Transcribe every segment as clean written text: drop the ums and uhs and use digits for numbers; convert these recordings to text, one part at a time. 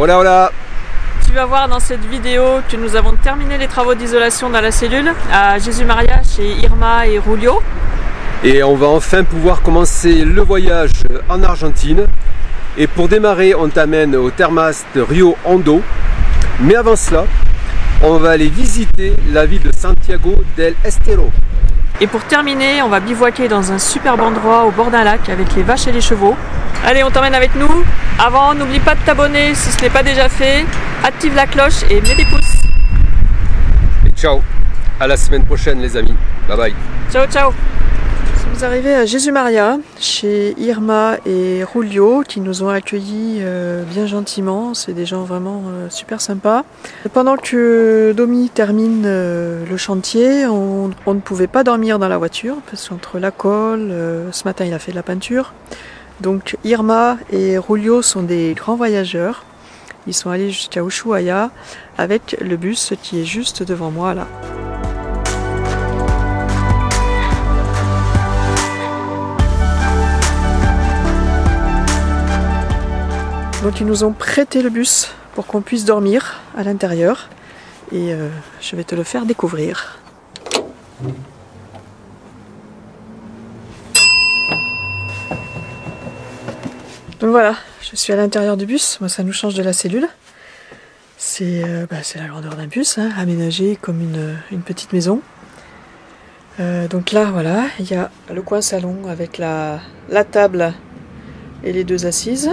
Hola hola. Tu vas voir dans cette vidéo que nous avons terminé les travaux d'isolation dans la cellule à Jésus-Maria chez Irma et Julio. Et on va enfin pouvoir commencer le voyage en Argentine. Et pour démarrer, on t'amène au Termas de Rio Hondo. Mais avant cela, on va aller visiter la ville de Santiago del Estero. Et pour terminer, on va bivouaquer dans un superbe endroit au bord d'un lac avec les vaches et les chevaux. Allez, on t'emmène avec nous. Avant, n'oublie pas de t'abonner si ce n'est pas déjà fait. Active la cloche et mets des pouces. Et ciao, à la semaine prochaine les amis. Bye bye. Ciao, ciao. Nous sommes arrivés à Jésus-Maria, chez Irma et Julio, qui nous ont accueillis bien gentiment. C'est des gens vraiment super sympas. Pendant que Domi termine le chantier, on ne pouvait pas dormir dans la voiture, parce qu'entre la colle, ce matin il a fait de la peinture. Donc Irma et Julio sont des grands voyageurs. Ils sont allés jusqu'à Ushuaia avec le bus qui est juste devant moi là. Donc ils nous ont prêté le bus pour qu'on puisse dormir à l'intérieur et je vais te le faire découvrir. Donc voilà, je suis à l'intérieur du bus. Moi, ça nous change de la cellule. C'est la grandeur d'un bus, hein, aménagé comme une petite maison. Donc là, voilà, il y a le coin salon avec la table et les deux assises.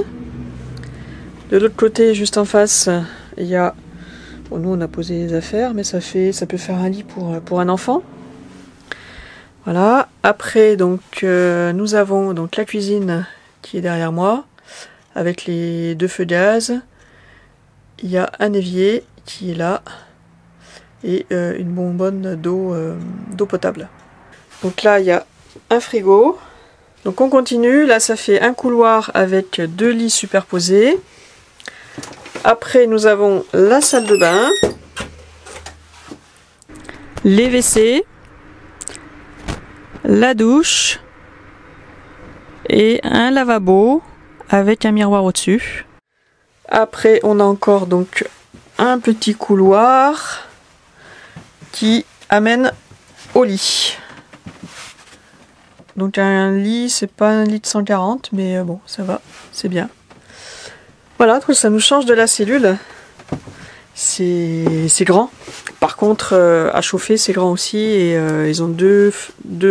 De l'autre côté, juste en face, il y a... Bon, nous, on a posé les affaires, mais ça peut faire un lit pour un enfant. Voilà. Après, donc, nous avons donc la cuisine qui est derrière moi, avec les deux feux gaz. Il y a un évier qui est là, et une bonbonne d'eau potable. Donc là, il y a un frigo. Donc on continue. Là, ça fait un couloir avec deux lits superposés. Après, nous avons la salle de bain, les WC, la douche et un lavabo avec un miroir au-dessus. Après, on a encore donc un petit couloir qui amène au lit. Donc un lit, c'est pas un lit de 140, mais bon, ça va, c'est bien. Voilà, ça nous change de la cellule. C'est grand. Par contre, à chauffer, c'est grand aussi. Et ils ont deux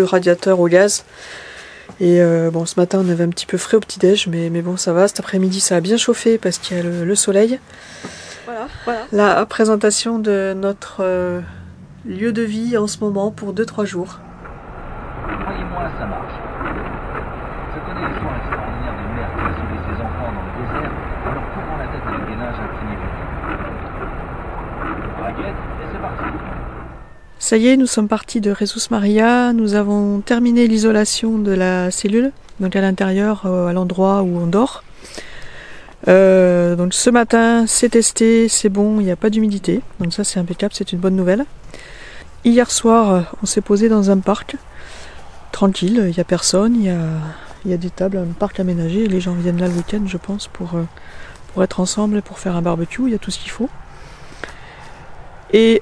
radiateurs au gaz. Et bon, ce matin, on avait un petit peu frais au petit-déj. Mais bon, ça va. Cet après-midi, ça a bien chauffé parce qu'il y a le soleil. Voilà. La présentation de notre lieu de vie en ce moment pour 2-3 jours. Croyez-moi, ça marche. Je connais les soins extraordinaires d'une mère qui a sauvé ses enfants dans le désert en leur couvrant la tête avec des linges imprégnés d'huile. Braguette, et c'est parti. Ça y est, nous sommes partis de Jesus Maria. Nous avons terminé l'isolation de la cellule, donc à l'intérieur, à l'endroit où on dort. Donc ce matin, c'est testé, c'est bon, il n'y a pas d'humidité. Donc ça, c'est impeccable, c'est une bonne nouvelle. Hier soir, on s'est posé dans un parc. Tranquille, il n'y a personne, il y a des tables, un parc aménagé, les gens viennent là le week-end je pense pour être ensemble, pour faire un barbecue, il y a tout ce qu'il faut. Et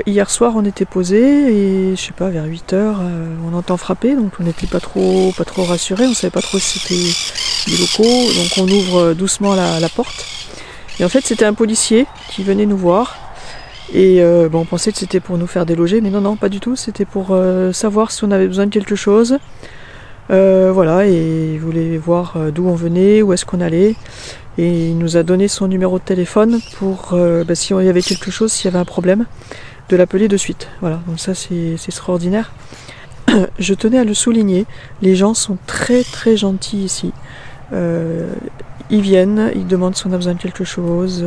hier soir on était posé et je sais pas, vers 8h on entend frapper, donc on n'était pas trop rassurés, on savait pas trop si c'était des locaux, donc on ouvre doucement la porte. Et en fait c'était un policier qui venait nous voir. Et bon, on pensait que c'était pour nous faire déloger, mais non, pas du tout, c'était pour savoir si on avait besoin de quelque chose. Voilà, et il voulait voir d'où on venait, où est-ce qu'on allait. Et il nous a donné son numéro de téléphone pour, si il y avait quelque chose, s'il y avait un problème, de l'appeler de suite. Voilà, donc ça c'est extraordinaire. Je tenais à le souligner, les gens sont très très gentils ici. Ils viennent, ils demandent si on a besoin de quelque chose,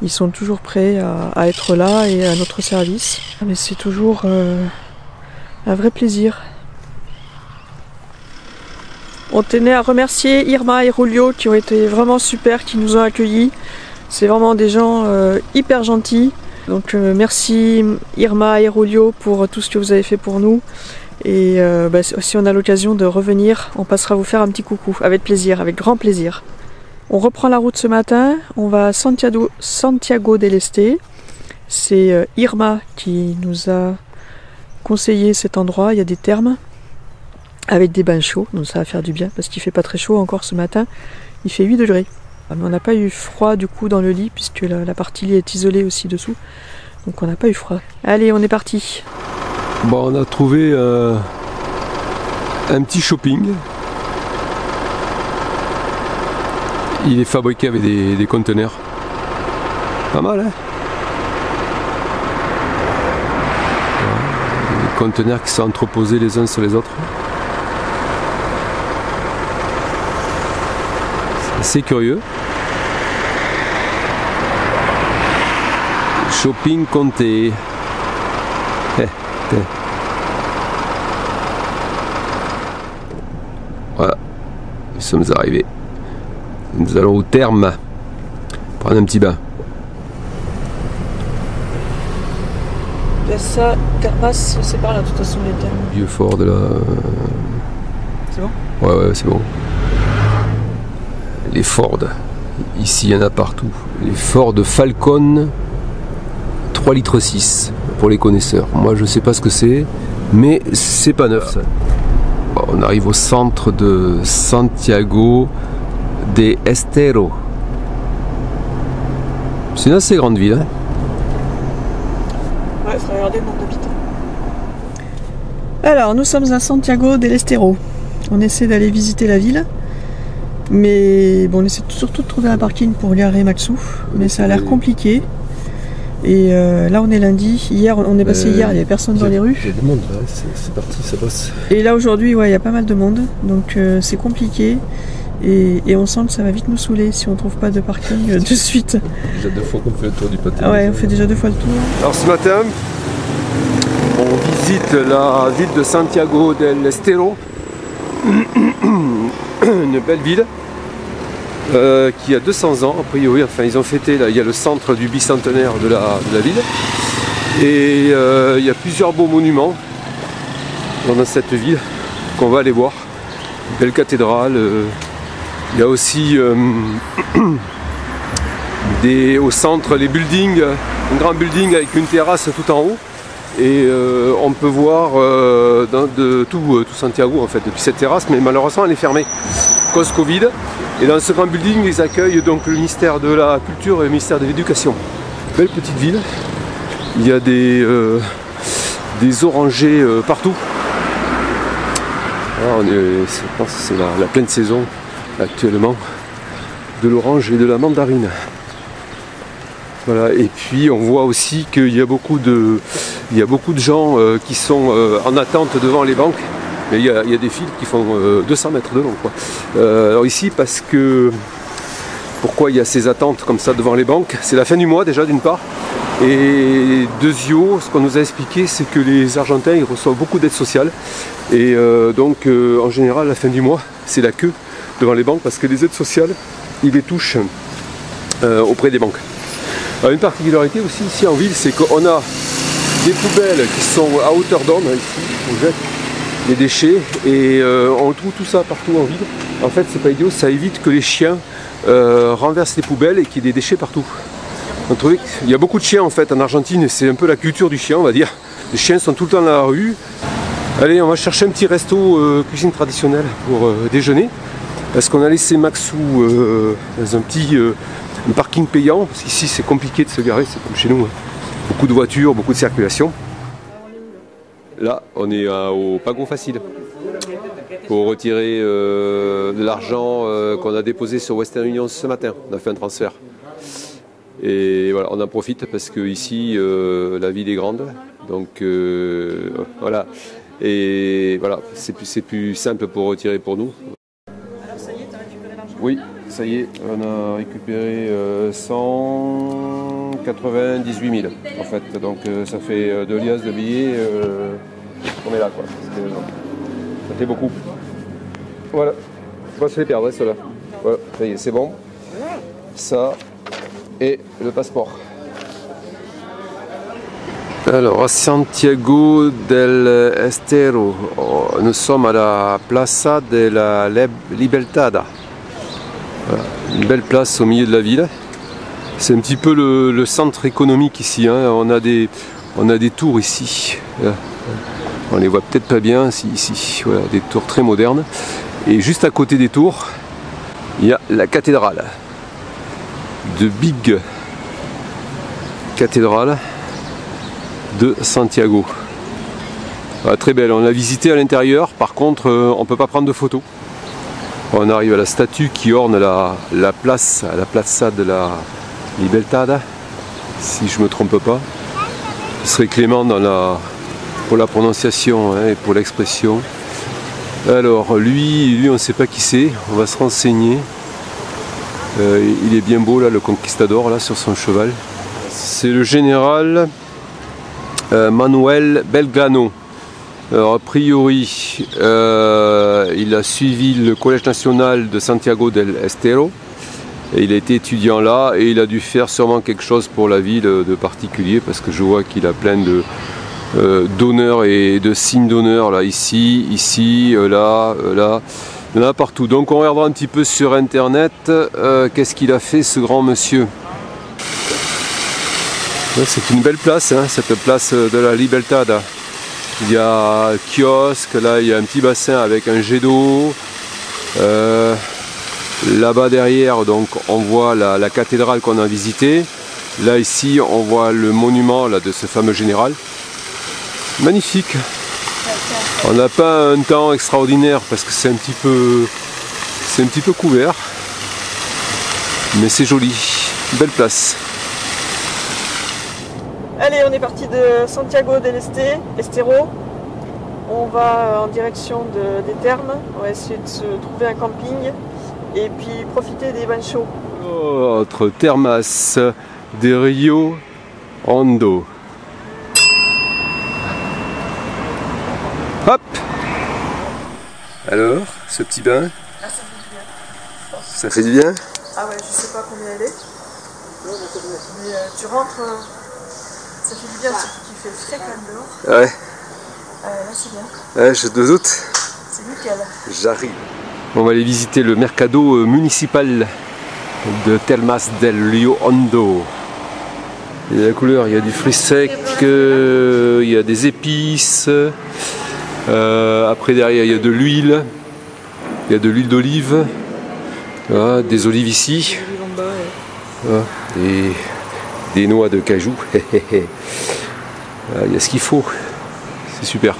ils sont toujours prêts à être là et à notre service. Mais c'est toujours un vrai plaisir. On tenait à remercier Irma et Julio qui ont été vraiment super, qui nous ont accueillis. C'est vraiment des gens hyper gentils. Donc merci Irma et Julio pour tout ce que vous avez fait pour nous. Et si on a l'occasion de revenir, on passera vous faire un petit coucou, avec plaisir, avec grand plaisir. On reprend la route ce matin, on va à Santiago del Este. C'est Irma qui nous a conseillé cet endroit, il y a des thermes avec des bains chauds, donc ça va faire du bien parce qu'il fait pas très chaud encore ce matin, il fait 8 degrés. Mais on n'a pas eu froid du coup dans le lit puisque la partie lit est isolée aussi dessous, donc on n'a pas eu froid. Allez, on est parti. Bon, on a trouvé un petit shopping. Il est fabriqué avec des conteneurs. Pas mal, hein? Des conteneurs qui sont entreposés les uns sur les autres. C'est assez curieux. Shopping Comté. Voilà, nous sommes arrivés. Nous allons au terme prendre un petit bain. Ça, Termas, c'est par là de toute façon les termes. Vieux fort de la... C'est bon? Ouais, c'est bon. Les Ford. Ici, il y en a partout. Les Ford Falcon 3,6 litres pour les connaisseurs. Moi, je sais pas ce que c'est, mais c'est pas neuf ça. Bon, on arrive au centre de Santiago del Este. C'est une assez grande ville. Hein. Ouais, il faut regarder le nombre d'habitants. Alors, nous sommes à Santiago del Estero. On essaie d'aller visiter la ville. Mais bon, on essaie surtout de trouver un parking pour garer Matsu. Mais ça a l'air compliqué. Et là, on est lundi. Hier, on est passé hier, il n'y avait personne dans les rues. Il y a du monde, ouais, c'est parti, ça passe. Et là, aujourd'hui, ouais, il y a pas mal de monde. Donc, c'est compliqué. Et on sent que ça va vite nous saouler si on ne trouve pas de parking de suite. Déjà 2 fois qu'on fait le tour du pâté. Ouais, on fait déjà 2 fois le tour. Alors ce matin, on visite la ville de Santiago del Estero. Une belle ville qui a 200 ans a priori. Enfin, ils ont fêté, là, il y a le centre du bicentenaire de la ville. Et il y a plusieurs beaux monuments dans cette ville qu'on va aller voir. Une belle cathédrale. Il y a aussi au centre les buildings, un grand building avec une terrasse tout en haut. Et on peut voir tout Santiago en fait depuis cette terrasse, mais malheureusement elle est fermée cause Covid. Et dans ce grand building, ils accueillent donc le ministère de la Culture et le ministère de l'Éducation. Belle petite ville. Il y a des orangers partout. Alors, je pense que c'est la pleine saison actuellement de l'orange et de la mandarine. Voilà, et puis on voit aussi qu'il y a beaucoup de gens qui sont en attente devant les banques. Mais il y a des files qui font 200 mètres de long, quoi. Alors ici, pourquoi il y a ces attentes comme ça devant les banques? C'est la fin du mois déjà d'une part. Et deuxièmement, ce qu'on nous a expliqué, c'est que les Argentins ils reçoivent beaucoup d'aides sociales. Et donc en général, à la fin du mois, c'est la queue devant les banques parce que les aides sociales, ils les touchent auprès des banques. Alors, une particularité aussi ici en ville, c'est qu'on a des poubelles qui sont à hauteur d'homme, ici, on jette les déchets et on trouve tout ça partout en ville. En fait, c'est pas idiot, ça évite que les chiens renversent les poubelles et qu'il y ait des déchets partout. On trouvait qu'il y a beaucoup de chiens en fait en Argentine, c'est un peu la culture du chien, on va dire. Les chiens sont tout le temps dans la rue. Allez, on va chercher un petit resto cuisine traditionnelle pour déjeuner. Parce qu'on a laissé Maxou dans un petit parking payant, parce qu'ici c'est compliqué de se garer, c'est comme chez nous. Hein. Beaucoup de voitures, beaucoup de circulation. Là, on est au Pago Facile pour retirer de l'argent qu'on a déposé sur Western Union ce matin. On a fait un transfert. Et voilà, on en profite parce que ici la ville est grande. Donc voilà. Et voilà, c'est plus simple pour retirer pour nous. Alors ça y est, tu as récupéré l'argent? Oui, ça y est, on a récupéré 198 000 en fait. Donc ça fait 2 liasses de billets qu'on est là quoi. Ça fait beaucoup. Voilà, on va se les perdre ceux-là. Voilà, ça y est, c'est bon. Ça et le passeport. Alors à Santiago del Estero, nous sommes à la Plaza de la Libertad. Voilà, une belle place au milieu de la ville. C'est un petit peu le centre économique ici, hein. On a des tours ici. On les voit peut-être pas bien ici. Voilà, des tours très modernes. Et juste à côté des tours, il y a la cathédrale de Big cathédrale de Santiago. Voilà, très belle, on l'a visité à l'intérieur, par contre on ne peut pas prendre de photos. On arrive à la statue qui orne la place, à la Plaza de la Libertad, si je ne me trompe pas. Je serai clément pour la prononciation, hein, et pour l'expression. Alors lui on ne sait pas qui c'est, on va se renseigner. Il est bien beau là, le conquistador là sur son cheval. C'est le général Manuel Belgrano. Alors, a priori, il a suivi le Collège national de Santiago del Estero. Et il a été étudiant là et il a dû faire sûrement quelque chose pour la ville de particulier, parce que je vois qu'il a plein d'honneurs et de signes d'honneur là, ici, là. Il y en a partout. Donc on regardera un petit peu sur internet qu'est-ce qu'il a fait ce grand monsieur. C'est une belle place, hein, cette place de la Libertad. Il y a un kiosque, là il y a un petit bassin avec un jet d'eau. Là-bas derrière, donc on voit la cathédrale qu'on a visitée. Là ici on voit le monument là, de ce fameux général. Magnifique. On n'a pas un temps extraordinaire parce que c'est un petit peu couvert. Mais c'est joli. Belle place. Allez, on est parti de Santiago del Estero. On va en direction des thermes. On va essayer de se trouver un camping et puis profiter des bains chauds. Autre Termas de Rio Hondo. Hop! Alors, ce petit bain, ça fait du bien? Ah ouais, je sais pas combien elle est. Mais tu rentres, ça fait du bien, surtout qu'il fait frais quand même dehors. Ouais. Là c'est bien. Ouais, je doute. C'est nickel. J'arrive. On va aller visiter le mercado municipal de Termas del Rio Hondo. Il y a la couleur, il y a du fruit sec, il y a des épices. Après derrière il y a de l'huile. Il y a de l'huile d'olive. Voilà, des olives ici. Voilà, des noix de cajou. Voilà, il y a ce qu'il faut. C'est super.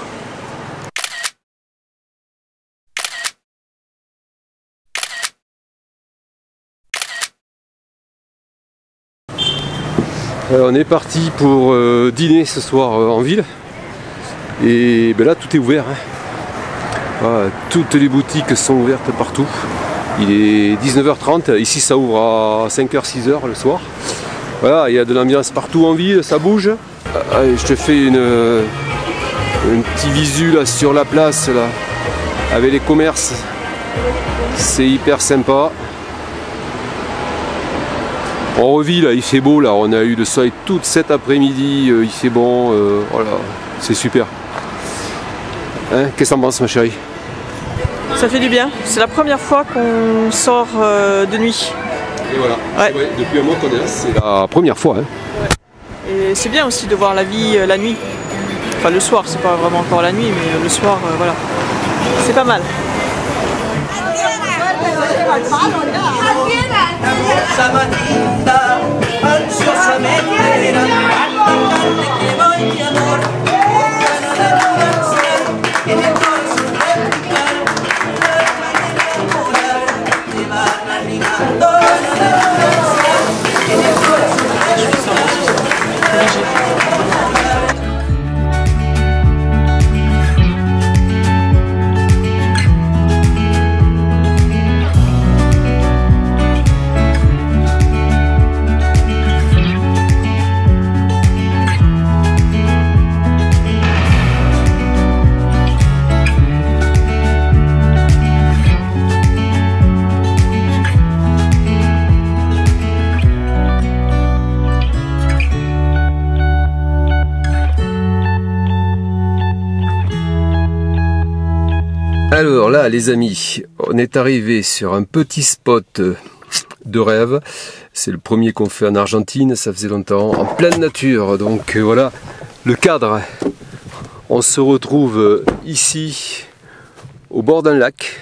On est parti pour dîner ce soir en ville. Et ben là tout est ouvert. Hein. Voilà, toutes les boutiques sont ouvertes partout. Il est 19h30, ici ça ouvre à 5h, 6h le soir. Voilà, il y a de l'ambiance partout en ville, ça bouge. Allez, je te fais un petit visu là sur la place là, avec les commerces. C'est hyper sympa. On revit là, il fait beau là, on a eu le soleil toute cet après-midi, il fait bon, voilà, c'est super. Hein, qu'est-ce que t'en penses ma chérie? Ça fait du bien, c'est la première fois qu'on sort de nuit. Et voilà, ouais. Vrai, depuis un mois qu'on est là, c'est la première fois. Hein. Ouais. Et c'est bien aussi de voir la vie la nuit. Enfin le soir, c'est pas vraiment encore la nuit, mais le soir, voilà. C'est pas mal. Alors là les amis, on est arrivé sur un petit spot de rêve. C'est le premier qu'on fait en Argentine, ça faisait longtemps, en pleine nature. Donc voilà le cadre. On se retrouve ici, au bord d'un lac.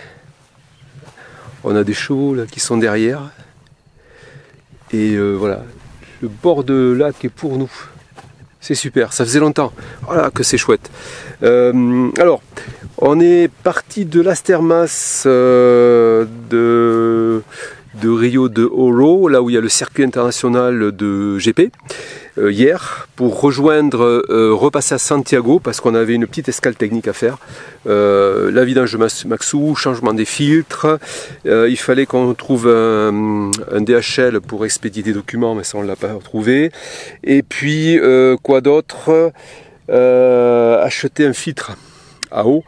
On a des chevaux là qui sont derrière. Et voilà, le bord de lac est pour nous. C'est super, ça faisait longtemps. Voilà que c'est chouette. Alors, on est parti de Las Termas de Rio de Oro, là où il y a le circuit international de GP, hier, pour rejoindre, repasser à Santiago, parce qu'on avait une petite escale technique à faire. La vidange de Maxou, changement des filtres, il fallait qu'on trouve un DHL pour expédier des documents, mais ça on ne l'a pas retrouvé. Et puis, quoi d'autre, acheter un filtre à eau,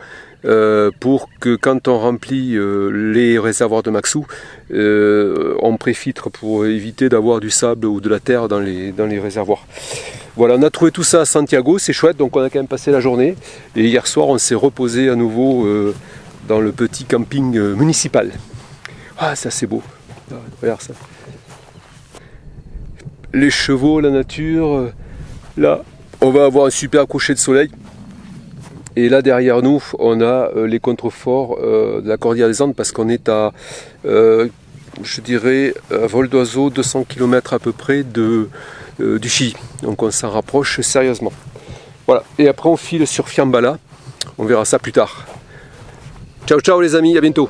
pour que quand on remplit les réservoirs de Maxou, on préfiltre pour éviter d'avoir du sable ou de la terre dans les réservoirs. Voilà, on a trouvé tout ça à Santiago, c'est chouette, donc on a quand même passé la journée. Et hier soir, on s'est reposé à nouveau dans le petit camping municipal. Ah, c'est assez beau, regarde ça. Les chevaux, la nature, là, on va avoir un super coucher de soleil. Et là derrière nous, on a les contreforts de la Cordillère des Andes parce qu'on est à, je dirais, à vol d'oiseau, 200 km à peu près du Chili. Donc on s'en rapproche sérieusement. Voilà, et après on file sur Fiambala. On verra ça plus tard. Ciao ciao les amis, à bientôt.